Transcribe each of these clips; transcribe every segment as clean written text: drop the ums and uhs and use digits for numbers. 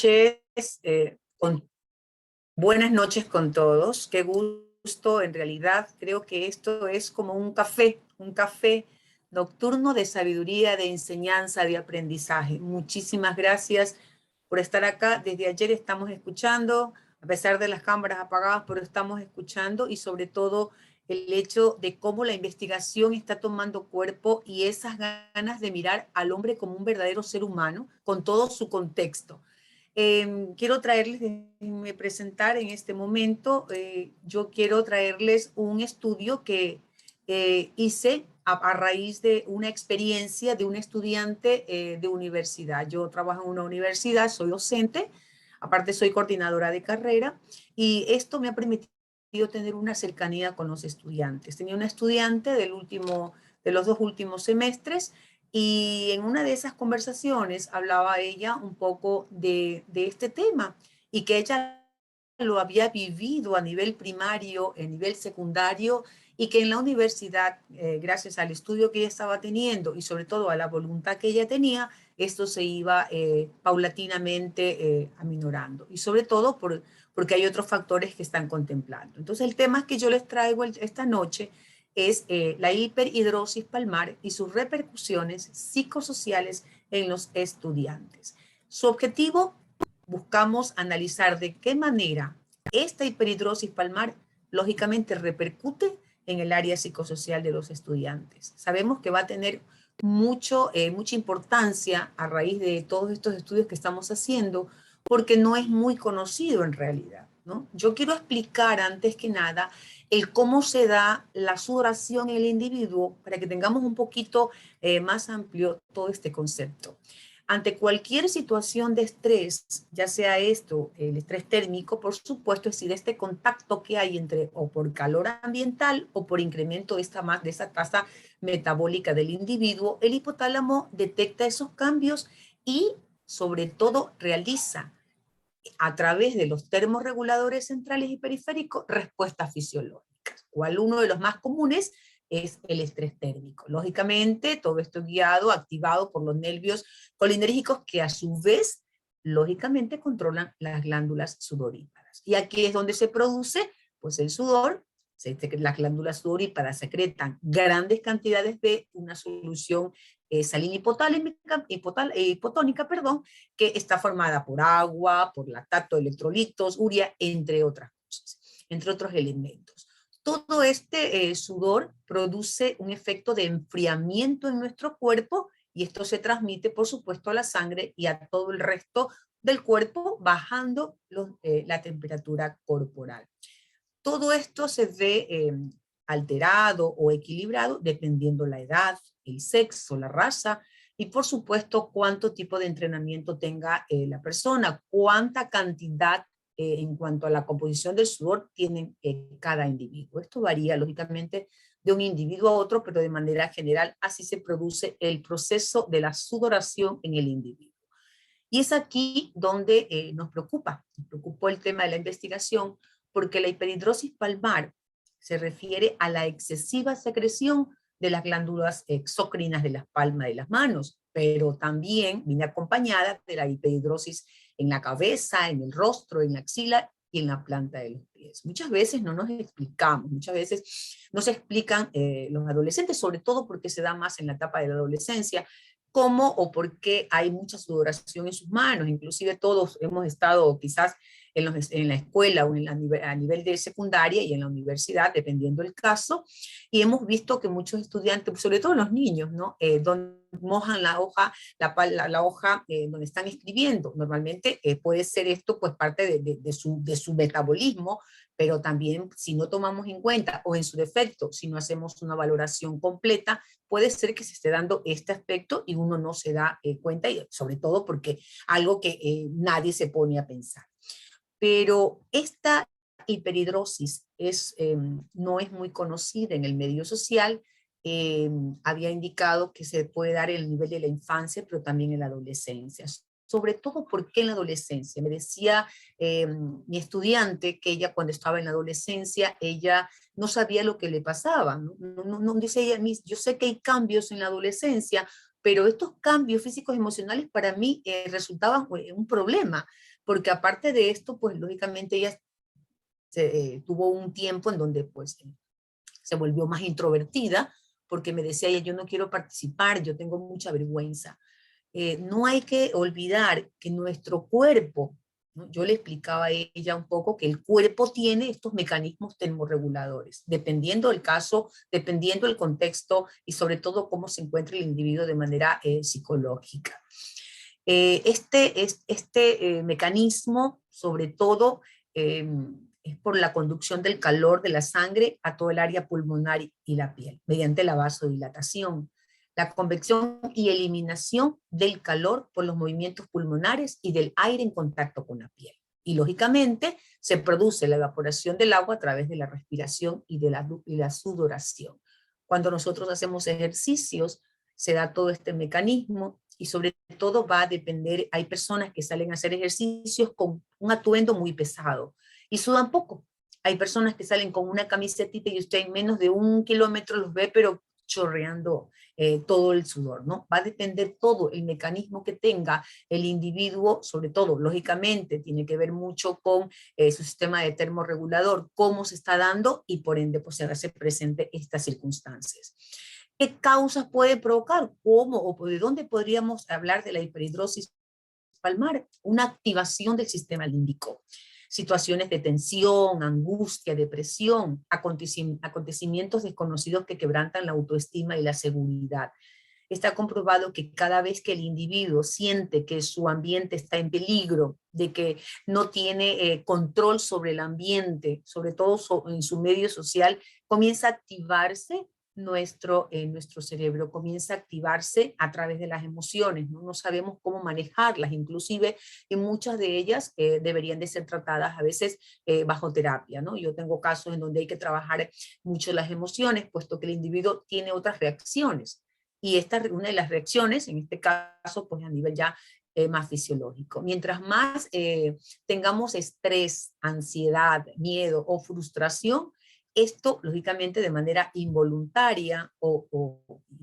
noches, buenas noches con todos. Qué gusto, en realidad creo que esto es como un café nocturno de sabiduría, de enseñanza, de aprendizaje. Muchísimas gracias por estar acá. Desde ayer estamos escuchando, a pesar de las cámaras apagadas, pero estamos escuchando, y sobre todo el hecho de cómo la investigación está tomando cuerpo y esas ganas de mirar al hombre como un verdadero ser humano con todo su contexto. Quiero traerles, déjenme presentar en este momento, yo quiero traerles un estudio que hice a raíz de una experiencia de un estudiante de universidad. Yo trabajo en una universidad, soy docente, aparte soy coordinadora de carrera, y esto me ha permitido tener una cercanía con los estudiantes. Tenía una estudiante de los 2 últimos semestres, y en una de esas conversaciones hablaba ella un poco de este tema, y que ella lo había vivido a nivel primario, a nivel secundario, y que en la universidad, gracias al estudio que ella estaba teniendo y sobre todo a la voluntad que ella tenía, esto se iba paulatinamente aminorando. Y sobre todo porque hay otros factores que están contemplando. Entonces el tema que yo les traigo esta noche es la hiperhidrosis palmar y sus repercusiones psicosociales en los estudiantes. Su objetivo: buscamos analizar de qué manera esta hiperhidrosis palmar lógicamente repercute en el área psicosocial de los estudiantes. Sabemos que va a tener mucha importancia a raíz de todos estos estudios que estamos haciendo, porque no es muy conocido en realidad, ¿no? Yo quiero explicar antes que nada el cómo se da la sudoración en el individuo para que tengamos un poquito más amplio todo este concepto. Ante cualquier situación de estrés, ya sea esto, el estrés térmico, por supuesto, es decir, este contacto que hay entre o por calor ambiental o por incremento de esa tasa metabólica del individuo, el hipotálamo detecta esos cambios y sobre todo realiza a través de los termorreguladores centrales y periféricos respuestas fisiológicas. ¿Cuál uno de los más comunes? Es el estrés térmico. Lógicamente, todo esto guiado, activado por los nervios colinérgicos que a su vez, lógicamente, controlan las glándulas sudoríparas. Y aquí es donde se produce, pues, el sudor. Las glándulas sudoríparas secretan grandes cantidades de una solución salina hipotónica, perdón, que está formada por agua, por lactato, electrolitos, urea, entre otras cosas, entre otros elementos. Todo este sudor produce un efecto de enfriamiento en nuestro cuerpo, y esto se transmite, por supuesto, a la sangre y a todo el resto del cuerpo, bajando la temperatura corporal. Todo esto se ve alterado o equilibrado dependiendo la edad, el sexo, la raza y por supuesto cuánto tipo de entrenamiento tenga la persona, cuánta cantidad en cuanto a la composición del sudor tiene cada individuo. Esto varía lógicamente de un individuo a otro, pero de manera general así se produce el proceso de la sudoración en el individuo. Y es aquí donde nos preocupó el tema de la investigación, porque la hiperhidrosis palmar se refiere a la excesiva secreción de las glándulas exócrinas de las palmas de las manos, pero también viene acompañada de la hiperhidrosis en la cabeza, en el rostro, en la axila y en la planta de los pies. Muchas veces no nos explicamos, muchas veces no se explican los adolescentes, sobre todo porque se da más en la etapa de la adolescencia, cómo o por qué hay mucha sudoración en sus manos. Inclusive todos hemos estado quizás en la escuela o a nivel de secundaria y en la universidad, dependiendo del caso, y hemos visto que muchos estudiantes, sobre todo los niños, ¿no? Donde mojan la hoja, la hoja donde están escribiendo. Normalmente puede ser esto pues parte de su metabolismo, pero también si no tomamos en cuenta, o en su defecto, si no hacemos una valoración completa, puede ser que se esté dando este aspecto y uno no se da cuenta, y sobre todo porque algo que nadie se pone a pensar. Pero esta hiperhidrosis no es muy conocida en el medio social. Había indicado que se puede dar en el nivel de la infancia, pero también en la adolescencia. Sobre todo porque en la adolescencia. Me decía mi estudiante que ella cuando estaba en la adolescencia, ella no sabía lo que le pasaba. No, dice ella, yo sé que hay cambios en la adolescencia, pero estos cambios físicos y emocionales para mí resultaban un problema, porque aparte de esto, pues lógicamente ella tuvo un tiempo en donde pues se volvió más introvertida, porque me decía ella, yo no quiero participar, yo tengo mucha vergüenza. No hay que olvidar que nuestro cuerpo, ¿no? Yo le explicaba a ella un poco que el cuerpo tiene estos mecanismos termorreguladores, dependiendo del caso, dependiendo del contexto y sobre todo cómo se encuentra el individuo de manera psicológica. Este mecanismo, sobre todo, es por la conducción del calor de la sangre a todo el área pulmonar y la piel, mediante la vasodilatación, la convección y eliminación del calor por los movimientos pulmonares y del aire en contacto con la piel. Y lógicamente se produce la evaporación del agua a través de la respiración y de la sudoración. Cuando nosotros hacemos ejercicios, se da todo este mecanismo y sobre todo va a depender, hay personas que salen a hacer ejercicios con un atuendo muy pesado y sudan poco. Hay personas que salen con una camisetita y usted en menos de 1 kilómetro los ve, pero chorreando todo el sudor, ¿no? Va a depender todo el mecanismo que tenga el individuo, sobre todo, lógicamente, tiene que ver mucho con su sistema de termorregulador, cómo se está dando y por ende pues se hace presente estas circunstancias. ¿Qué causas puede provocar? ¿Cómo o de dónde podríamos hablar de la hiperhidrosis palmar? Una activación del sistema límbico. Situaciones de tensión, angustia, depresión, acontecimientos desconocidos que quebrantan la autoestima y la seguridad. Está comprobado que cada vez que el individuo siente que su ambiente está en peligro, de que no tiene control sobre el ambiente, sobre todo en su medio social, comienza a activarse nuestro cerebro, comienza a activarse a través de las emociones, ¿no? No sabemos cómo manejarlas, inclusive y muchas de ellas deberían de ser tratadas a veces bajo terapia, ¿no? Yo tengo casos en donde hay que trabajar mucho las emociones, puesto que el individuo tiene otras reacciones. Y esta es una de las reacciones, en este caso, pues a nivel ya más fisiológico. Mientras más tengamos estrés, ansiedad, miedo o frustración, esto, lógicamente, de manera involuntaria o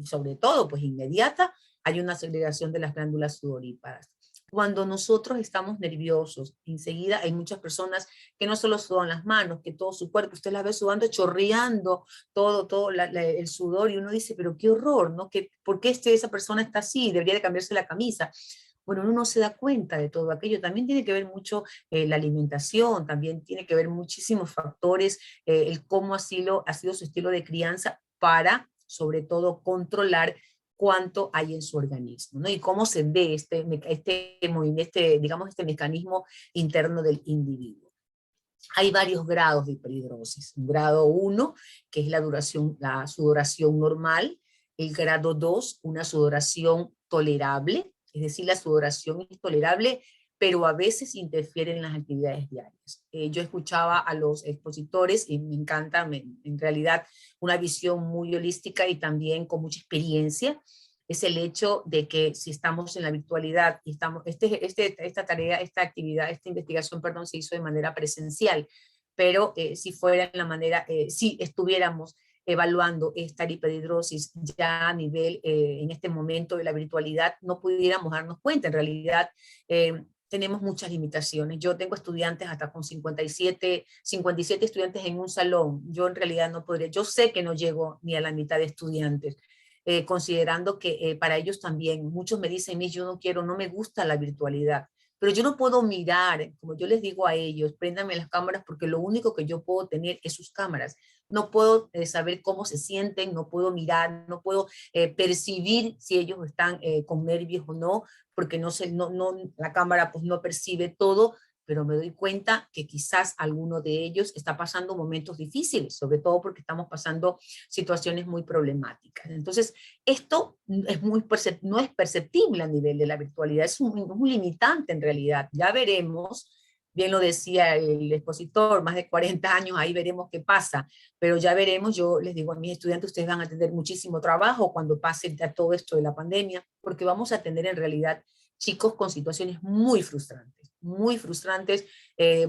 sobre todo, pues inmediata, hay una segregación de las glándulas sudoríparas. Cuando nosotros estamos nerviosos, enseguida hay muchas personas que no solo sudan las manos, que todo su cuerpo, usted las ve sudando, chorreando todo el sudor, y uno dice, pero qué horror, ¿no? ¿Por qué esa persona está así? Debería de cambiarse la camisa. Bueno, uno no se da cuenta de todo aquello. También tiene que ver mucho la alimentación, también tiene que ver muchísimos factores, el cómo ha sido su estilo de crianza para, sobre todo, controlar cuánto hay en su organismo, ¿no? Y cómo se ve digamos, este mecanismo interno del individuo. Hay varios grados de hiperhidrosis. Un grado 1, que es la sudoración normal. El grado 2, una sudoración tolerable, es decir, la sudoración es tolerable, pero a veces interfiere en las actividades diarias. Yo escuchaba a los expositores y me encanta, en realidad, una visión muy holística y también con mucha experiencia, es el hecho de que si estamos en la virtualidad y estamos, esta tarea, esta actividad, esta investigación, perdón, se hizo de manera presencial, pero si fuera en la manera, si estuviéramos evaluando esta hiperhidrosis ya a nivel, en este momento de la virtualidad, no pudiéramos darnos cuenta. En realidad, tenemos muchas limitaciones. Yo tengo estudiantes hasta con 57 estudiantes en un salón. Yo en realidad no podría, yo sé que no llego ni a la mitad de estudiantes, considerando que para ellos también, muchos me dicen, yo no quiero, no me gusta la virtualidad, pero yo no puedo mirar, como yo les digo a ellos, préndanme las cámaras porque lo único que yo puedo tener es sus cámaras. No puedo saber cómo se sienten, no puedo mirar, no puedo percibir si ellos están con nervios o no, porque la cámara pues no percibe todo, pero me doy cuenta que quizás alguno de ellos está pasando momentos difíciles, sobre todo porque estamos pasando situaciones muy problemáticas. Entonces, esto no es perceptible a nivel de la virtualidad, es un limitante en realidad. Ya veremos, bien lo decía el expositor, más de 40 años, ahí veremos qué pasa, pero ya veremos. Yo les digo a mis estudiantes, ustedes van a tener muchísimo trabajo cuando pase ya todo esto de la pandemia, porque vamos a tener en realidad chicos con situaciones muy frustrantes. muy frustrantes,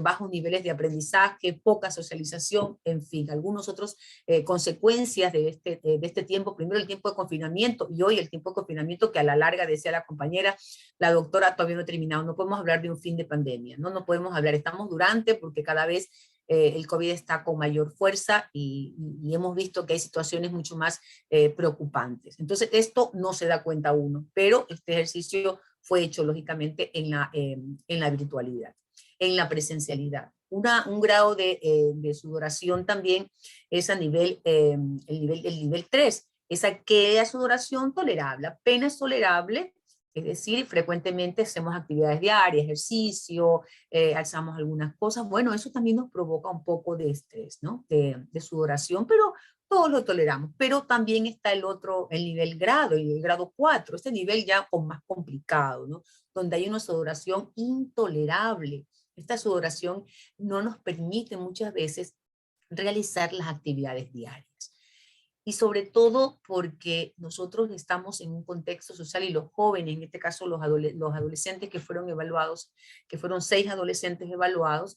bajos niveles de aprendizaje, poca socialización, en fin, algunos otros consecuencias de este tiempo, primero el tiempo de confinamiento y hoy el tiempo de confinamiento que a la larga, decía la compañera, la doctora, todavía no ha terminado, no podemos hablar de un fin de pandemia, no podemos hablar, estamos durante porque cada vez el COVID está con mayor fuerza y hemos visto que hay situaciones mucho más preocupantes. Entonces esto no se da cuenta uno, pero este ejercicio fue hecho lógicamente en la virtualidad, en la presencialidad. Un grado de sudoración también es a nivel, el nivel 3, es aquella sudoración tolerable, apenas tolerable, es decir, frecuentemente hacemos actividades diarias, ejercicio, alzamos algunas cosas. Bueno, eso también nos provoca un poco de estrés, ¿no? De sudoración, pero todos lo toleramos. Pero también está el otro, el nivel grado, el grado 4, este nivel ya con más complicado, ¿no? Donde hay una sudoración intolerable. Esta sudoración no nos permite muchas veces realizar las actividades diarias. Y sobre todo porque nosotros estamos en un contexto social y los jóvenes, en este caso los adolescentes que fueron evaluados, que fueron 6 adolescentes evaluados,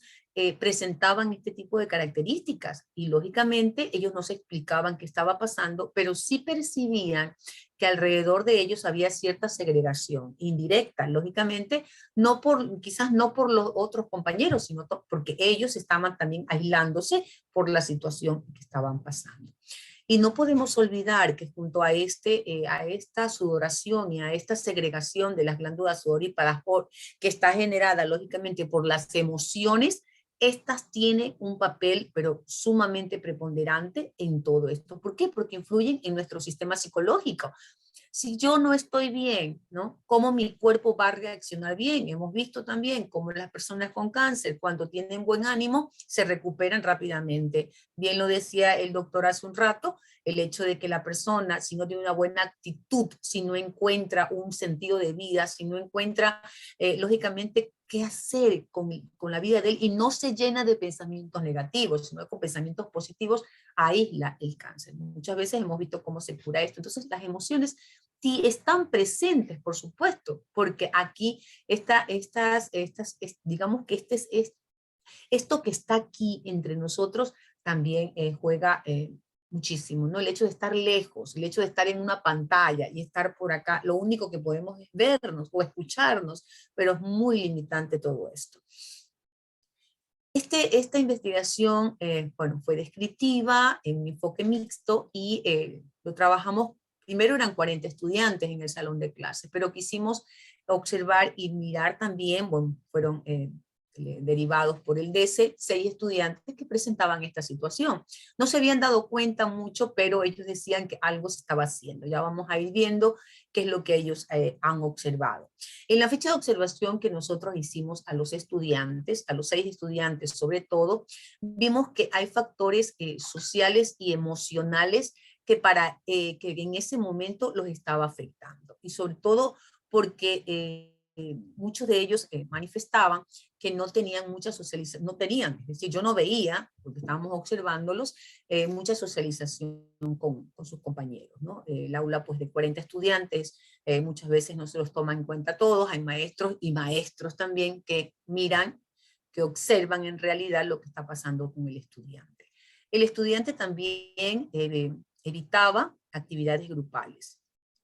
presentaban este tipo de características y lógicamente ellos no se explicaban qué estaba pasando, pero sí percibían que alrededor de ellos había cierta segregación indirecta, lógicamente, quizás no por los otros compañeros, sino porque ellos estaban también aislándose por la situación que estaban pasando. Y no podemos olvidar que junto a esta sudoración y a esta segregación de las glándulas sudoríparas que está generada lógicamente por las emociones, estas tienen un papel pero sumamente preponderante en todo esto. ¿Por qué? Porque influyen en nuestro sistema psicológico. Si yo no estoy bien, ¿no? ¿Cómo mi cuerpo va a reaccionar bien? Hemos visto también cómo las personas con cáncer, cuando tienen buen ánimo, se recuperan rápidamente. Bien lo decía el doctor hace un rato, el hecho de que la persona, si no tiene una buena actitud, si no encuentra un sentido de vida, si no encuentra, lógicamente, qué hacer con la vida de él y no se llena de pensamientos negativos, sino con pensamientos positivos, aísla el cáncer. Muchas veces hemos visto cómo se cura esto. Entonces, las emociones sí están presentes, por supuesto, porque aquí digamos que esto que está aquí entre nosotros también juega muchísimo, ¿no? El hecho de estar lejos, el hecho de estar en una pantalla y estar por acá, lo único que podemos es vernos o escucharnos, pero es muy limitante todo esto. Esta investigación, bueno, fue descriptiva, en un enfoque mixto, y lo trabajamos, primero eran 40 estudiantes en el salón de clases, pero quisimos observar y mirar también, bueno, fueron derivados por el DESE, 6 estudiantes que presentaban esta situación. No se habían dado cuenta mucho, pero ellos decían que algo se estaba haciendo. Ya vamos a ir viendo qué es lo que ellos han observado. En la fecha de observación que nosotros hicimos a los estudiantes, a los 6 estudiantes sobre todo, vimos que hay factores sociales y emocionales que en ese momento los estaba afectando. Y sobre todo porque muchos de ellos manifestaban que no tenían mucha socialización, no tenían, es decir, yo no veía, porque estábamos observándolos, mucha socialización con sus compañeros, ¿no? El aula pues de 40 estudiantes, muchas veces no se los toma en cuenta todos, hay maestros y maestros también que miran, que observan en realidad lo que está pasando con el estudiante. El estudiante también evitaba actividades grupales,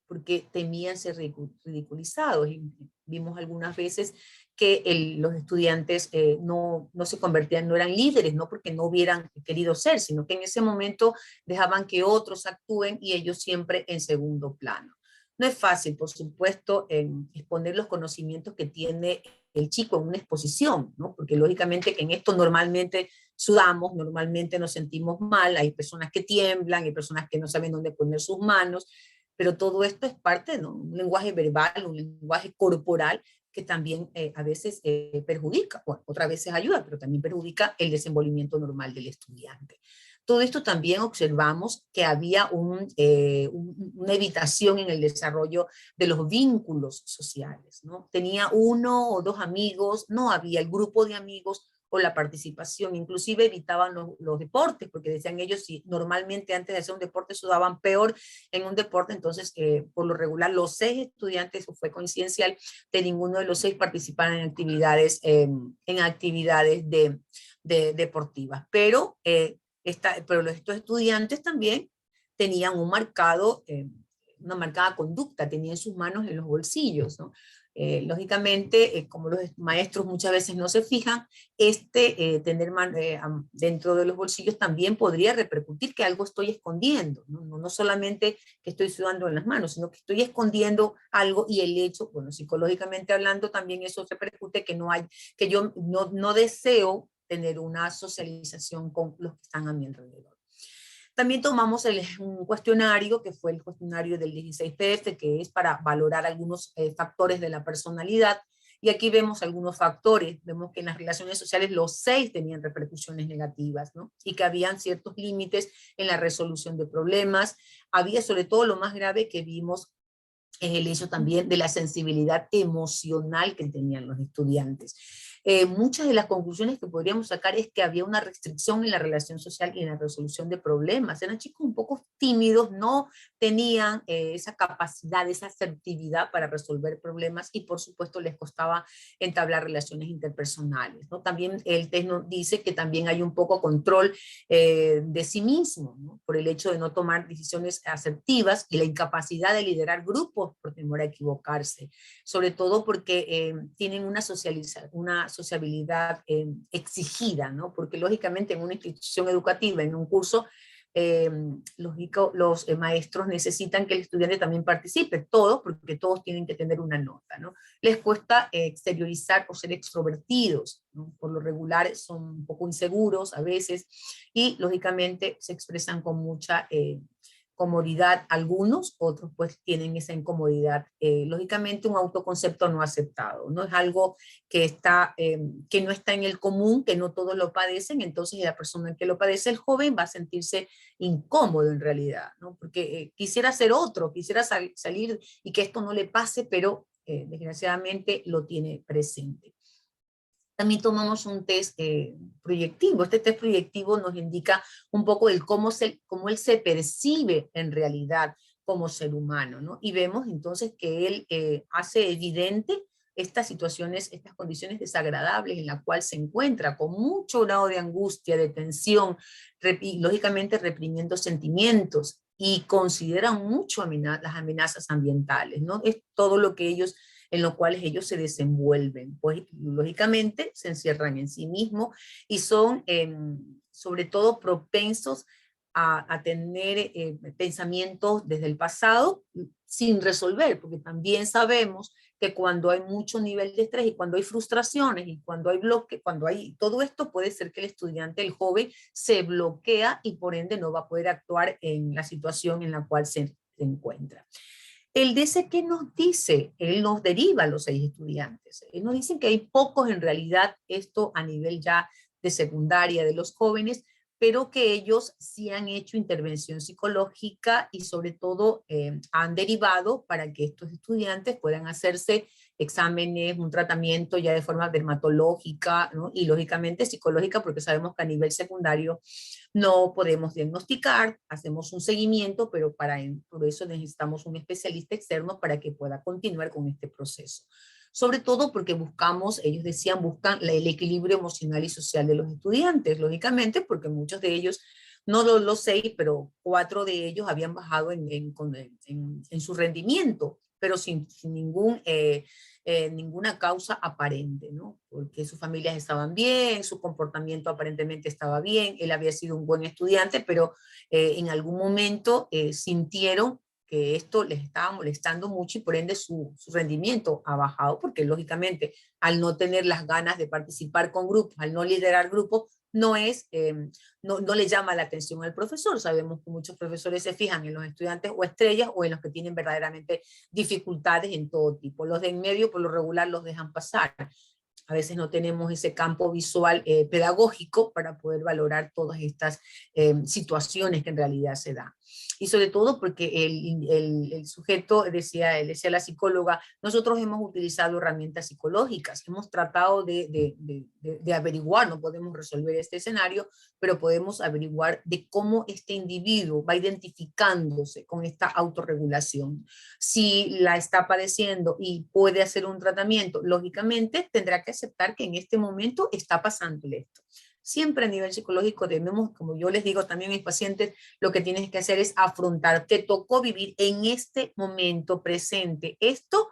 porque temían ser ridiculizados. Y vimos algunas veces que los estudiantes no se convertían, no eran líderes, no porque no hubieran querido ser, sino que en ese momento dejaban que otros actúen y ellos siempre en segundo plano. No es fácil, por supuesto, exponer los conocimientos que tiene el chico en una exposición, ¿no? Porque lógicamente que en esto normalmente sudamos, normalmente nos sentimos mal, hay personas que tiemblan, hay personas que no saben dónde poner sus manos, pero todo esto es parte, ¿no? Un lenguaje verbal, un lenguaje corporal que también a veces perjudica, bueno, otras veces ayuda, pero también perjudica el desenvolvimiento normal del estudiante. Todo esto también observamos que había una evitación en el desarrollo de los vínculos sociales, ¿no? Tenía 1 o 2 amigos, no había el grupo de amigos, o la participación, inclusive evitaban los deportes, porque decían ellos, si normalmente antes de hacer un deporte sudaban peor en un deporte, entonces por lo regular los 6 estudiantes, eso fue coincidencial, de ninguno de los 6 participaban en actividades deportivas, pero estos estudiantes también tenían una marcada conducta, tenían sus manos en los bolsillos, ¿no? Lógicamente, como los maestros muchas veces no se fijan, tener dentro de los bolsillos también podría repercutir que algo estoy escondiendo, ¿no? No solamente que estoy sudando en las manos, sino que estoy escondiendo algo, y el hecho, bueno, psicológicamente hablando, también eso repercute que yo no deseo tener una socialización con los que están a mi alrededor. También tomamos un cuestionario, que fue el cuestionario del 16PF, que es para valorar algunos factores de la personalidad, y aquí vemos algunos factores. Vemos que en las relaciones sociales los 6 tenían repercusiones negativas, ¿no? Y que habían ciertos límites en la resolución de problemas. Había, sobre todo, lo más grave que vimos es el hecho también de la sensibilidad emocional que tenían los estudiantes. Muchas de las conclusiones que podríamos sacar es que había una restricción en la relación social y en la resolución de problemas. Eran chicos un poco tímidos, no tenían esa capacidad, esa asertividad para resolver problemas, y por supuesto les costaba entablar relaciones interpersonales, ¿no? También el test nos dice que también hay un poco control de sí mismo, ¿no? Por el hecho de no tomar decisiones asertivas, y la incapacidad de liderar grupos por temor a equivocarse, sobre todo porque tienen una sociabilidad exigida, ¿no? Porque lógicamente en una institución educativa, en un curso, los maestros necesitan que el estudiante también participe, todos, porque todos tienen que tener una nota, ¿no? Les cuesta exteriorizar o ser extrovertidos, ¿no? Por lo regular son un poco inseguros a veces, y lógicamente se expresan con mucha comodidad algunos, otros pues tienen esa incomodidad. Lógicamente un autoconcepto no aceptado, no es algo que no está en el común, que no todos lo padecen, entonces la persona que lo padece, el joven, va a sentirse incómodo en realidad, ¿no? Porque quisiera ser otro, quisiera salir y que esto no le pase, pero desgraciadamente lo tiene presente. También tomamos un test proyectivo. Este test proyectivo nos indica un poco el cómo él se percibe en realidad como ser humano, ¿no? Y vemos entonces que él hace evidente estas situaciones, estas condiciones desagradables en las cuales se encuentra, con mucho grado de angustia, de tensión, lógicamente reprimiendo sentimientos, y consideran mucho las amenazas ambientales, ¿no? Es todo lo que en los cuales ellos se desenvuelven. Pues lógicamente se encierran en sí mismos y son sobre todo propensos a tener pensamientos desde el pasado sin resolver, porque también sabemos que cuando hay mucho nivel de estrés y cuando hay frustraciones y cuando hay bloque, cuando hay todo esto, puede ser que el estudiante, el joven, se bloquea y por ende no va a poder actuar en la situación en la cual se encuentra. El DC, ¿qué nos dice? Él nos deriva a los 6 estudiantes. Él nos dice que hay pocos en realidad, esto a nivel ya de secundaria de los jóvenes, pero que ellos sí han hecho intervención psicológica y sobre todo han derivado para que estos estudiantes puedan hacerse exámenes, un tratamiento ya de forma dermatológica, ¿no? Y lógicamente psicológica, porque sabemos que a nivel secundario no podemos diagnosticar, hacemos un seguimiento, pero por eso necesitamos un especialista externo para que pueda continuar con este proceso. Sobre todo porque ellos decían, buscan el equilibrio emocional y social de los estudiantes, lógicamente, porque muchos de ellos, no los 6, pero 4 de ellos habían bajado en su rendimiento, pero sin ninguna causa aparente, ¿no? Porque sus familias estaban bien, su comportamiento aparentemente estaba bien, él había sido un buen estudiante, pero en algún momento sintieron que esto les estaba molestando mucho y por ende su rendimiento ha bajado, porque lógicamente al no tener las ganas de participar con grupos, al no liderar grupos, no le llama la atención al profesor. Sabemos que muchos profesores se fijan en los estudiantes o estrellas o en los que tienen verdaderamente dificultades en todo tipo. Los de en medio por lo regular los dejan pasar. A veces no tenemos ese campo visual pedagógico para poder valorar todas estas situaciones que en realidad se dan. Y sobre todo porque el sujeto, decía la psicóloga, nosotros hemos utilizado herramientas psicológicas, hemos tratado de averiguar, no podemos resolver este escenario, pero podemos averiguar de cómo este individuo va identificándose con esta autorregulación. Si la está padeciendo y puede hacer un tratamiento, lógicamente tendrá que aceptar que en este momento está pasándole esto. Siempre a nivel psicológico debemos, como yo les digo también a mis pacientes, lo que tienes que hacer es afrontar. Te tocó vivir en este momento presente. Esto,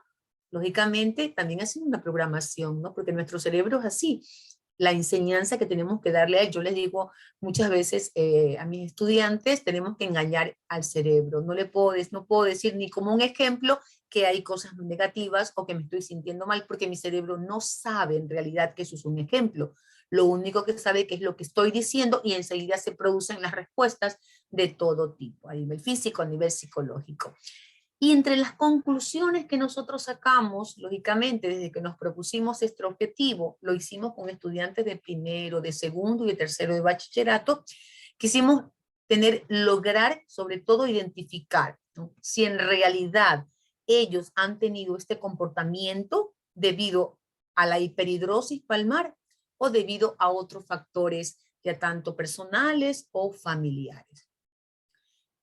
lógicamente, también ha sido una programación, ¿no? Porque nuestro cerebro es así. La enseñanza que tenemos que darle a él, yo les digo muchas veces a mis estudiantes, tenemos que engañar al cerebro. No puedo decir ni como un ejemplo que hay cosas negativas o que me estoy sintiendo mal, porque mi cerebro no sabe en realidad que eso es un ejemplo. Lo único que sabe que es lo que estoy diciendo y enseguida se producen las respuestas de todo tipo, a nivel físico, a nivel psicológico. Y entre las conclusiones que nosotros sacamos, lógicamente, desde que nos propusimos este objetivo, lo hicimos con estudiantes de primero, de segundo y de tercero de bachillerato, quisimos lograr, sobre todo, identificar, ¿no?, si en realidad ellos han tenido este comportamiento debido a la hiperhidrosis palmar o debido a otros factores, ya tanto personales o familiares.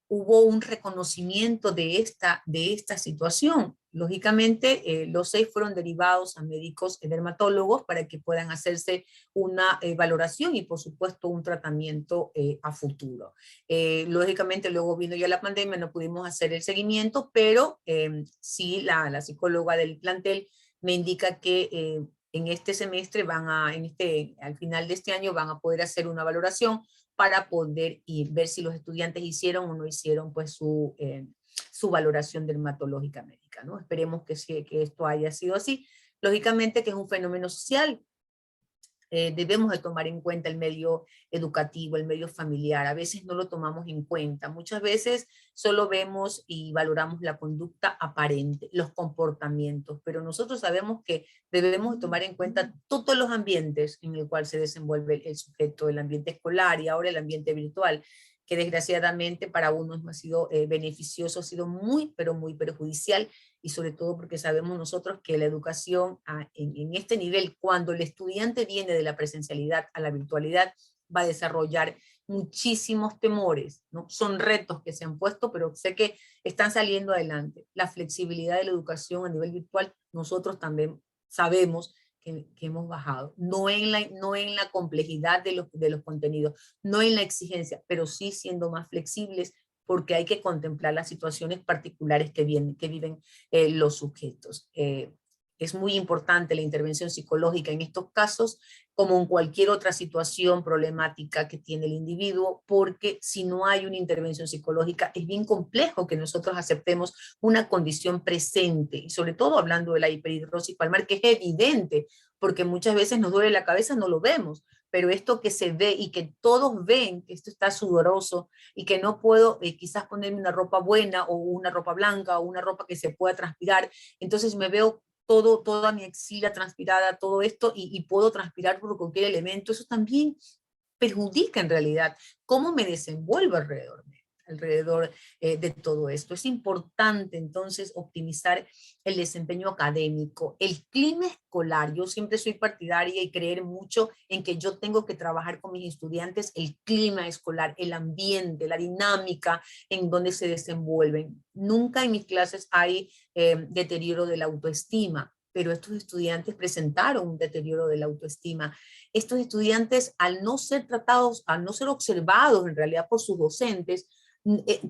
Hubo un reconocimiento de esta situación. Lógicamente, los 6 fueron derivados a médicos dermatólogos para que puedan hacerse una valoración y, por supuesto, un tratamiento a futuro. Lógicamente, luego vino ya la pandemia, no pudimos hacer el seguimiento, pero sí la psicóloga del plantel me indica que en este semestre al final de este año van a poder hacer una valoración para poder ver si los estudiantes hicieron o no hicieron pues su valoración dermatológica médica, ¿no? Esperemos que esto haya sido así. Lógicamente que es un fenómeno social. Debemos de tomar en cuenta el medio educativo, el medio familiar. A veces no lo tomamos en cuenta. Muchas veces solo vemos y valoramos la conducta aparente, los comportamientos, pero nosotros sabemos que debemos de tomar en cuenta todos los ambientes en el cual se desenvuelve el sujeto, el ambiente escolar y ahora el ambiente virtual, que desgraciadamente para unos no ha sido beneficioso, ha sido muy, pero muy perjudicial, y sobre todo porque sabemos nosotros que la educación en este nivel, cuando el estudiante viene de la presencialidad a la virtualidad, va a desarrollar muchísimos temores, ¿no? Son retos que se han puesto, pero sé que están saliendo adelante. La flexibilidad de la educación a nivel virtual, nosotros también sabemos que hemos bajado, no en la complejidad de los contenidos, no en la exigencia, pero sí siendo más flexibles, porque hay que contemplar las situaciones particulares que viven los sujetos. Es muy importante la intervención psicológica en estos casos, como en cualquier otra situación problemática que tiene el individuo, porque si no hay una intervención psicológica es bien complejo que nosotros aceptemos una condición presente, y sobre todo hablando de la hiperhidrosis palmar, que es evidente, porque muchas veces nos duele la cabeza, no lo vemos, pero esto que se ve y que todos ven que esto está sudoroso y que no puedo quizás ponerme una ropa buena o una ropa blanca o una ropa que se pueda transpirar, entonces me veo toda mi axila transpirada, todo esto, y puedo transpirar por cualquier elemento. Eso también perjudica en realidad cómo me desenvuelvo alrededor de todo esto. Es importante entonces optimizar el desempeño académico, el clima escolar. Yo siempre soy partidaria y creer mucho en que yo tengo que trabajar con mis estudiantes el clima escolar, el ambiente, la dinámica en donde se desenvuelven. Nunca en mis clases hay deterioro de la autoestima, pero estos estudiantes presentaron un deterioro de la autoestima. Estos estudiantes, al no ser tratados, al no ser observados en realidad por sus docentes,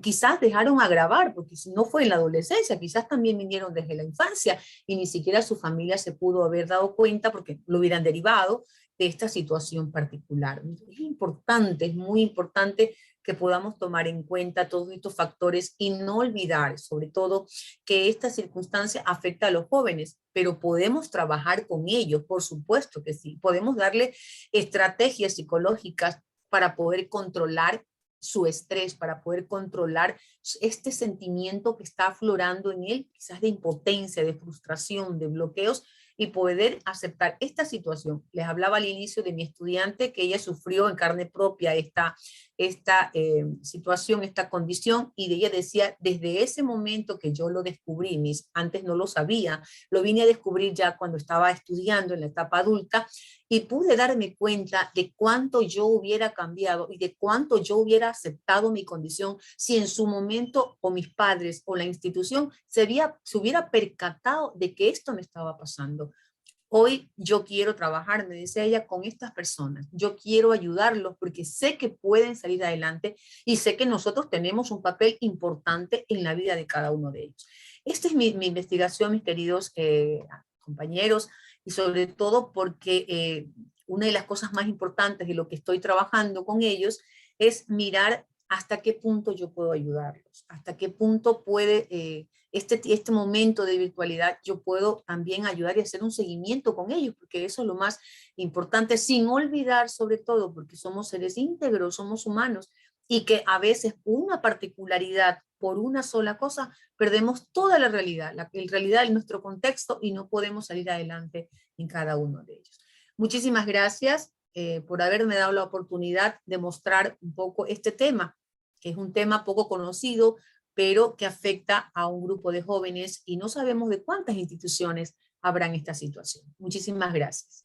quizás dejaron agravar, porque si no fue en la adolescencia, quizás también vinieron desde la infancia y ni siquiera su familia se pudo haber dado cuenta porque lo hubieran derivado de esta situación particular. Es importante, es muy importante que podamos tomar en cuenta todos estos factores y no olvidar, sobre todo, que esta circunstancia afecta a los jóvenes, pero podemos trabajar con ellos, por supuesto que sí. Podemos darle estrategias psicológicas para poder controlar su estrés, para poder controlar este sentimiento que está aflorando en él, quizás de impotencia, de frustración, de bloqueos, y poder aceptar esta situación. Les hablaba al inicio de mi estudiante que ella sufrió en carne propia esta situación, esta condición, y de ella decía, desde ese momento que yo lo descubrí, antes no lo sabía, lo vine a descubrir ya cuando estaba estudiando en la etapa adulta, y pude darme cuenta de cuánto yo hubiera cambiado y de cuánto yo hubiera aceptado mi condición si en su momento o mis padres o la institución se hubiera percatado de que esto me estaba pasando. Hoy yo quiero trabajar, me dice ella, con estas personas. Yo quiero ayudarlos porque sé que pueden salir adelante y sé que nosotros tenemos un papel importante en la vida de cada uno de ellos. Esta es mi investigación, mis queridos compañeros, y sobre todo porque una de las cosas más importantes de lo que estoy trabajando con ellos es mirar hasta qué punto yo puedo ayudarlos, hasta qué punto puede este momento de virtualidad yo puedo también ayudar y hacer un seguimiento con ellos, porque eso es lo más importante, sin olvidar sobre todo, porque somos seres íntegros, somos humanos, y que a veces una particularidad por una sola cosa, perdemos toda la realidad en nuestro contexto y no podemos salir adelante en cada uno de ellos. Muchísimas gracias por haberme dado la oportunidad de mostrar un poco este tema, que es un tema poco conocido, pero que afecta a un grupo de jóvenes y no sabemos de cuántas instituciones habrán esta situación. Muchísimas gracias.